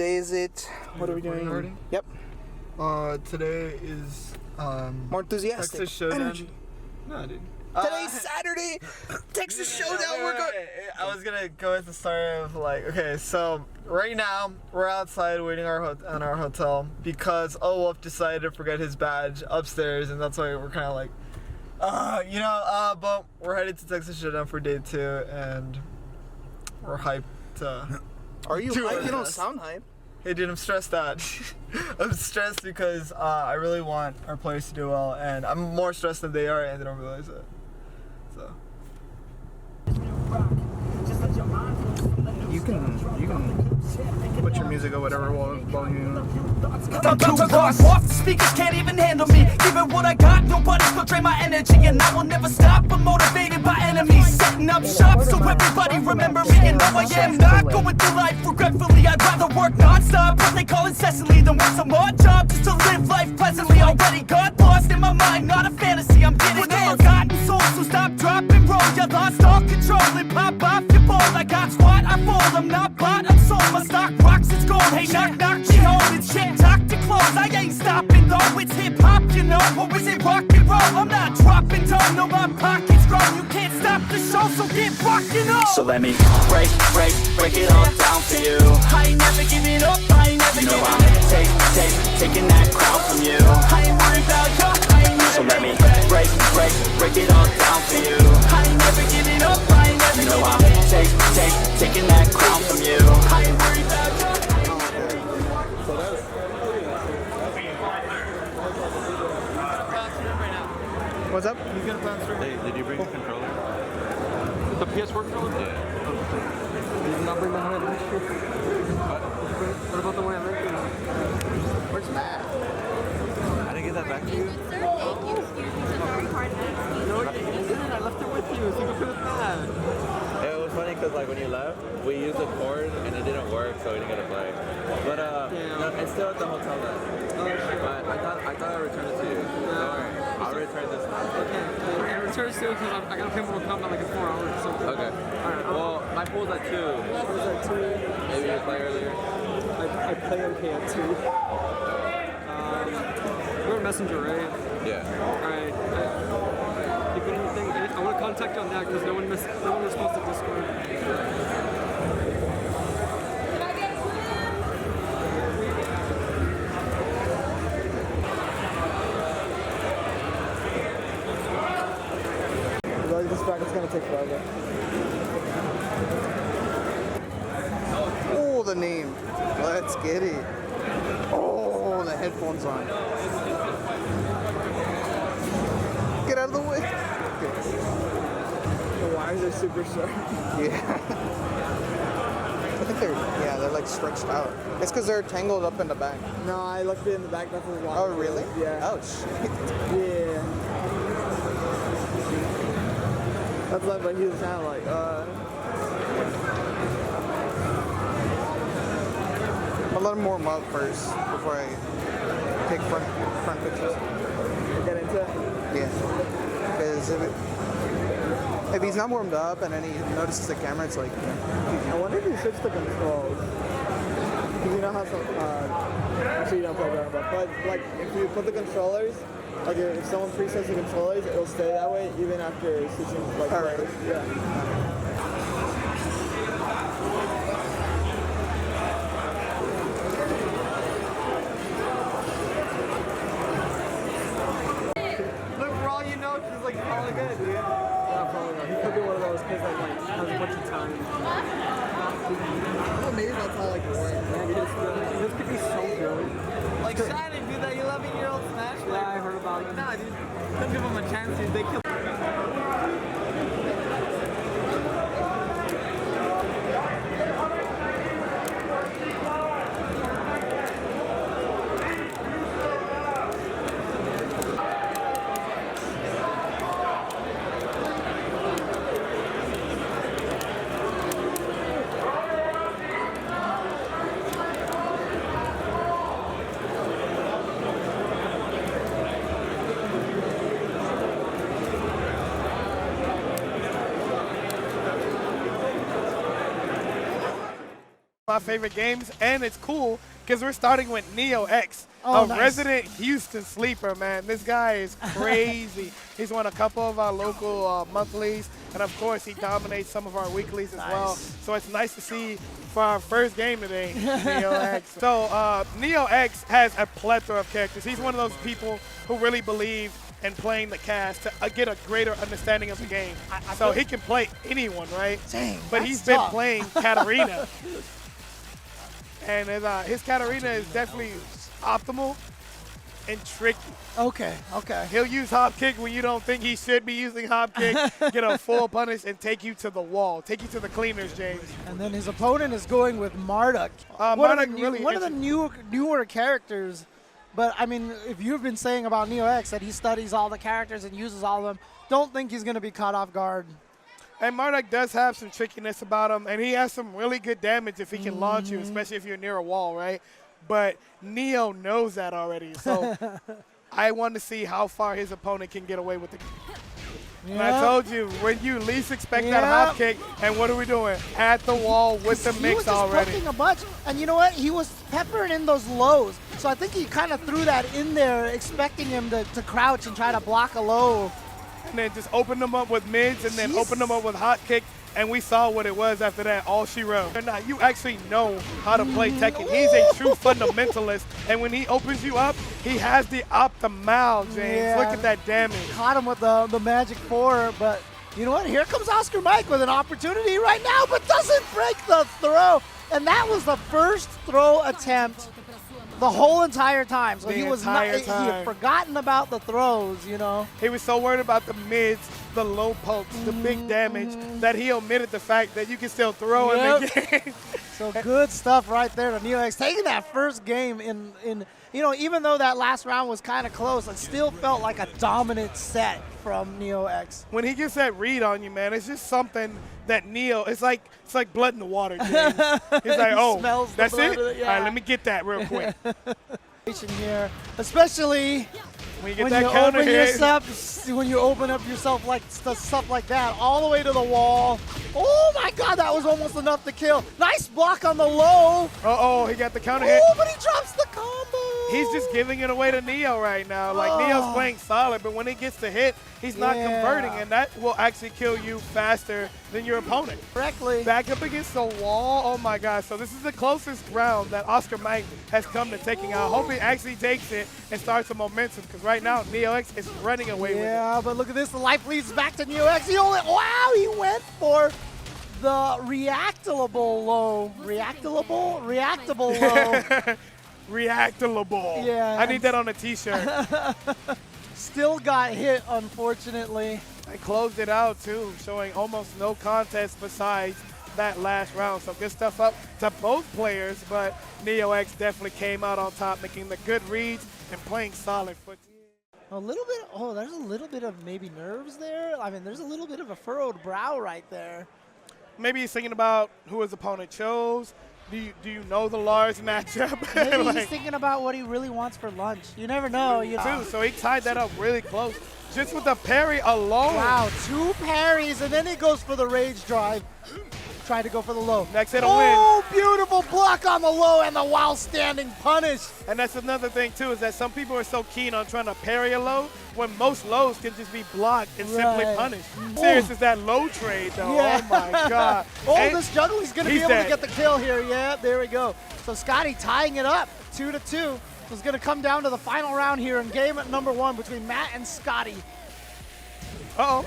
day is it? What are we doing? Already? Yep. Today is more enthusiastic. Texas Showdown. Energy. No, dude. Today's Saturday. Texas Showdown. We're going. I was gonna go at the start of like, okay, so right now we're outside waiting on our hotel because Wolf decided to forget his badge upstairs, and that's why we're kind of like, but we're headed to Texas Showdown for day 2, and we're hyped. Are you hyped? You don't sound hyped. Hey dude, I'm stressed out. I'm stressed because I really want our players to do well, and I'm more stressed than they are, and they don't realize it. So. You can put your music or whatever while you. I'm too lost. Off the speakers can't even handle me. Giving what I got, nobody's gonna drain my energy, and I will never stop. I'm motivated by enemies, setting up shop so everybody remember me. And no, I am not going through life regretfully. I'd rather work non-stop, what they call incessantly, than work some odd job just to live life pleasantly. Already got lost in my mind, not a fantasy. I'm getting there. Forgotten soul, so stop, drop, and roll. You lost all control and pop off your ball. I got squat, I fall. I'm not bought, I'm sold. My stock rocks, it's gold. Hey, knock, knock, she holding shit. Talk to close, I ain't stopping though. It's hip hop, you know, or is it rock and roll? I'm not dropping down, no, my pocket's grown. You can't stop the show, so get rockin' on. So let me break it all down for you. I ain't never giving up, I ain't never giving up. Taking that crown from you. I ain't worried about you, I ain't never. So let me break it all down for you. I ain't never giving up, I ain't never giving up. Taking that crown from you. I ain't worried about you. What's up? He's gonna bounce through. Hey, did you bring a controller? The PS4 controller? Yeah. Did you not bring the one I linked you? What about the one I linked you? Where's Matt? I didn't get that back to you. Thank you. Excuse me, so very hard to No, you didn't. I left it with you, so you can put it back. It was funny because like when you left, we used the cord and it didn't work, so we didn't get to play. But no, it's still at the hotel then. But I thought I returned it to you. Don't worry, I'll return this time. Okay. And return it soon because I gotta play Mortal Kombat like in 4 hours or something. Okay. Alright. Well, my pool's at 2. What was that 2? Maybe you play earlier. I play MK at 2. You're a messenger, right? Yeah. Alright. If anything, I want to contact you on that because no one responds to Discord. This back is gonna take forever. Oh, the name. Let's get it. Oh, the headphones on. Get out of the way. The wires are super sharp. Yeah. I think they're like stretched out. It's because they're tangled up in the back. No, I left it in the back. That's what's wrong. Oh, really? Yeah. Oh, shit. Yeah. That's like what he was kind of like, I'll let him warm up first before I take front pictures. get into it. Yeah. Because if he's not warmed up and then he notices the camera, it's like, I wonder if you switch the controls. Because you know how some, I'm sure you don't play Dragon Ball, but like if you put the controllers, like if someone presets the controllers, it'll stay that way even after switching like Alright. Yeah. Look, for all you know, he's like probably good, dude. Yeah, probably not. He could be one of those kids that like has a bunch of time. Well, maybe that's how like it works. Yeah, this could be so good. Like Shining, dude, that 11-year-old Smash. Yeah, I heard about it. Nah, dude, don't give him a chance, dude. They kill. My favorite games, and it's cool because we're starting with Neo X, Oh, a nice. resident Houston sleeper, man. This guy is crazy. He's won a couple of our local monthlies, and of course he dominates some of our weeklies as well. So it's nice to see for our first game today, Neo X. So Neo X has a plethora of characters. He's one of those people who really believe in playing the cast to get a greater understanding of the game. So he can play anyone, right? Dang, but he's been playing Katarina. And his Katarina is definitely optimal and tricky. Okay, okay. He'll use hop kick when you don't think he should be using hop kick, get a full punish, and take you to the wall, take you to the cleaners, James. And then his opponent is going with Marduk. Marduk really one of the newer characters. But, I mean, if you've been saying about Neo X that he studies all the characters and uses all of them, don't think he's going to be caught off guard. And Marduk does have some trickiness about him, and he has some really good damage if he can launch you, especially if you're near a wall, right? But Neo knows that already, so I want to see how far his opponent can get away with it. Yeah. And I told you, when you least expect that hop kick, and what are we doing? At the wall with the mix already. He was just poking a bunch, and you know what? He was peppering in those lows. So I think he kind of threw that in there, expecting him to crouch and try to block a low. And then just open them up with mids, and then open them up with hot kick. And we saw what it was after that, all she wrote. You actually know how to play Tekken. He's a true fundamentalist. And when he opens you up, he has the optimal, James. Yeah. Look at that damage. Caught him with the Magic 4, but you know what? Here comes OscarMike with an opportunity right now, but doesn't break the throw. And that was the first throw attempt the whole entire time. So he had forgotten about the throws, you know. He was so worried about the mids, the low pokes, the big damage, that he omitted the fact that you can still throw in the game. So good stuff right there to Neo X. Taking that first game in you know, even though that last round was kind of close, it still felt like a dominant set from Neo X. When he gets that read on you, man, it's just something that Neo, it's like blood in the water, James. He's like, oh, that's it? Yeah. All right, let me get that real quick. Here, especially when you open up yourself like stuff like that, all the way to the wall. Oh my God, that was almost enough to kill. Nice block on the low. Uh-oh, he got the counter hit. Oh, but he drops the combo. He's just giving it away to Neo right now. Like, Neo's playing solid, but when he gets the hit, he's not converting, and that will actually kill you faster than your opponent. Correctly. Back up against the wall. Oh my God. So this is the closest round that OscarMike has come to taking out. I hope he actually takes it and starts some momentum, because right now Neo X is running away with it. Yeah, but look at this. The life leads back to Neo X. He went for the reactable low. Reactable low. Reactable. Yeah. I need that on a t-shirt. Still got hit, unfortunately. I closed it out too, showing almost no contest besides that last round. So good stuff up to both players, but Neo X definitely came out on top, making the good reads and playing solid foot. A little bit, there's a little bit of maybe nerves there. I mean, there's a little bit of a furrowed brow right there. Maybe he's thinking about who his opponent chose. Do you know the Lars matchup? Maybe like, he's thinking about what he really wants for lunch. You never know. You know. So he tied that up really close. Just with the parry alone. Wow, 2 parries, and then he goes for the rage drive. Trying to go for the low. Next hit a win. Oh, beautiful block on the low and the while standing punish. And that's another thing too, is that some people are so keen on trying to parry a low when most lows can just be blocked and simply punished. Serious is that low trade though. Yeah. Oh my God. And this juggle, he's going to be able to get the kill here. Yeah, there we go. So Scotty tying it up 2-2. So it's going to come down to the final round here in game number 1 between Matt and Scotty. Uh-oh.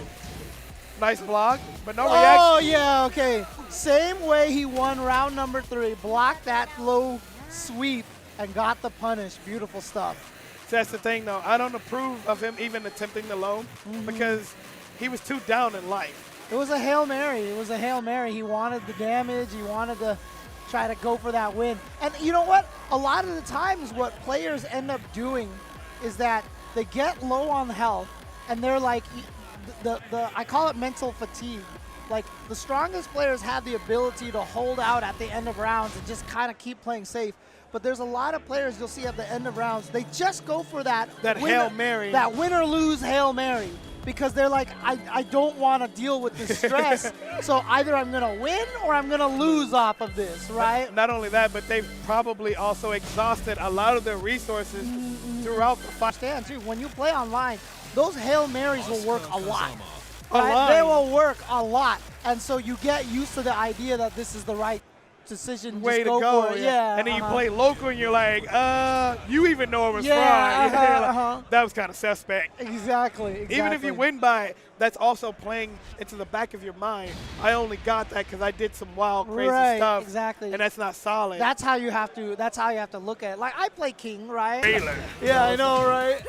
Nice block, but no reaction. Oh, yeah, okay. Same way he won round number 3. Blocked that low sweep and got the punish. Beautiful stuff. So that's the thing, though. I don't approve of him even attempting the low because he was too down in life. It was a Hail Mary. It was a Hail Mary. He wanted the damage. He wanted to try to go for that win. And you know what? A lot of the times what players end up doing is that they get low on health and they're like, I call it mental fatigue. Like, the strongest players have the ability to hold out at the end of rounds and just kind of keep playing safe. But there's a lot of players you'll see at the end of rounds, they just go for that Hail Mary. That win or lose Hail Mary. because they're like, I don't want to deal with this stress. So either I'm going to win or I'm going to lose off of this, right? Not only that, but they've probably also exhausted a lot of their resources throughout the fight. Understand too, when you play online, those Hail Marys will work a lot. A lot. They will work a lot. And so you get used to the idea that this is the right decision. Way Just to go. for it. Yeah. And then you play local and you're like, you even know it was Yeah, fraud. That was kind of suspect. Exactly. Even if you win by it, that's also playing into the back of your mind. I only got that because I did some wild, crazy stuff. Exactly. And that's not solid. That's how you have to. That's how you have to look at it. Like I play King, right? Baylor. Yeah, I know, right?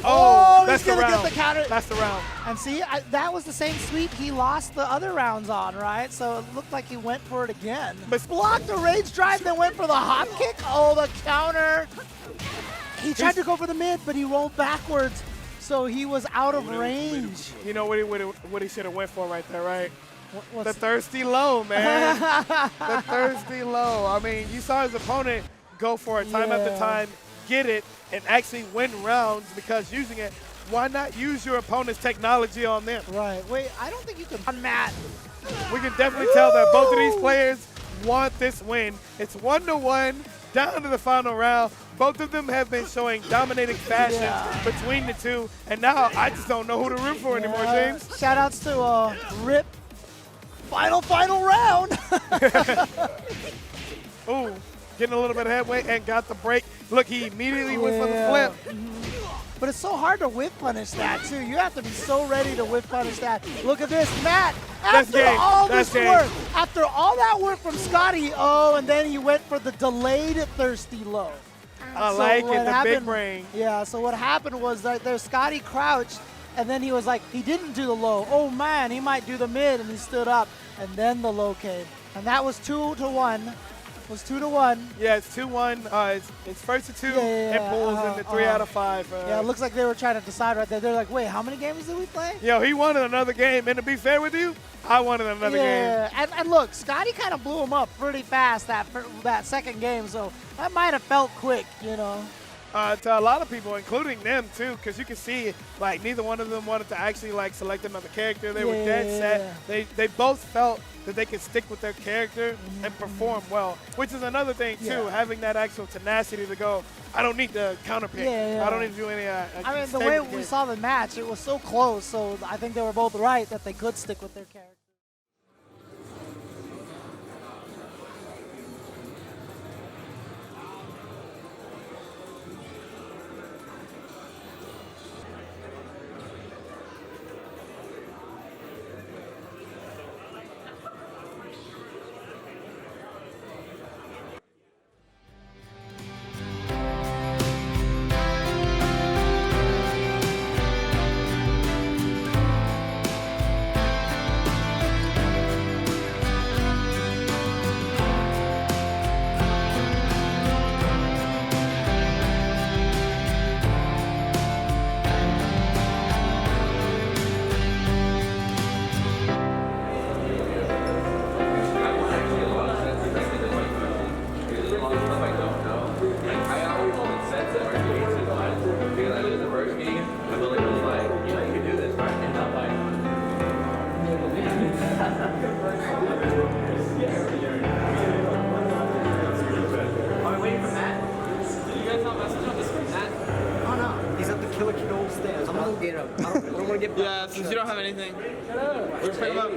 Oh, he's that's the gonna round. get the counter. That's the round. And see, that was the same sweep he lost the other rounds on, right? So it looked like he went for it again. But blocked the rage drive, then went for the hop kick. Oh, the counter. He tried to go for the mid, but he rolled backwards, so he was out of range. You know what he should have went for right there, right? What's The thirsty low, man. The thirsty low. I mean, you saw his opponent go for it time after time, get it, and actually win rounds because using it. Why not use your opponent's technology on them? Right. Wait, I don't think you can. On Matt. We can definitely tell that both of these players want this win. It's 1-1 down to the final round. Both of them have been showing dominating fashion between the two, and now I just don't know who to root for anymore, James. Shout outs to Rip. Final round. Ooh, getting a little bit of headway and got the break. Look, he immediately went for the flip. But it's so hard to whip punish that, too. You have to be so ready to whip punish that. Look at this, Matt. After all this work, after all that work from Scotty, and then he went for the delayed thirsty low. I like it, the big brain. Yeah, so what happened was that there's Scotty crouched, and then he was like, he didn't do the low. Oh, man, he might do the mid, and he stood up, and then the low came. And that was 2-1. It was 2-1. Yeah, it's 2-1. It's first to two and Bulls in the 3 out of 5. Yeah, it looks like they were trying to decide right there. They're like, wait, how many games did we play? Yo, he wanted another game. And to be fair with you, I wanted another game. Yeah, and look, Scotty kind of blew him up pretty fast that second game, so that might have felt quick, you know. To a lot of people, including them too, because you can see like neither one of them wanted to actually like select another character. They were dead set. They both felt that they could stick with their character and perform well, which is another thing too, having that actual tenacity to go, I don't need to counter pick. I don't need to do any I mean, the way we saw the match, it was so close, so I think they were both right that they could stick with their character. Yeah, since you don't have anything. Shut up.